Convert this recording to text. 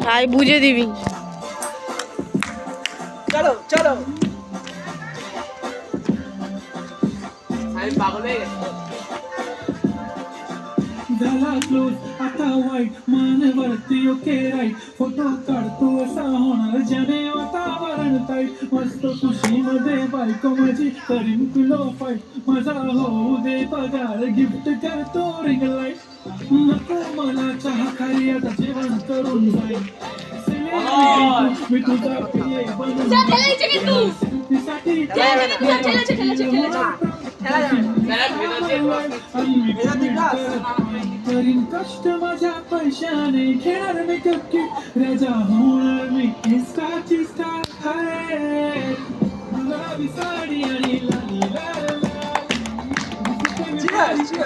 ভাই বুঝে দিবি। চলো চলো আমি পাগল হয়ে গেছি। झाला क्लोज आता वाईट मान वरती ओके राईट फोटो काढतो असा होणार ज्याने वातावरण ताईट मस्त खुशीमध्ये बायको माझी करीन पिलो फाईट माझा होऊ दे पगार गिफ्ट करतो रिंग लाईट नको मला चहा खाली आता जेवण करून जाईल मी तुझा प्रिय बनून करीन कष्ट माझ्या पैशाने खेळणार मी कपकी राजा होणार मी स्टारची स्टार गुलाबी साडी आणि लाली लाल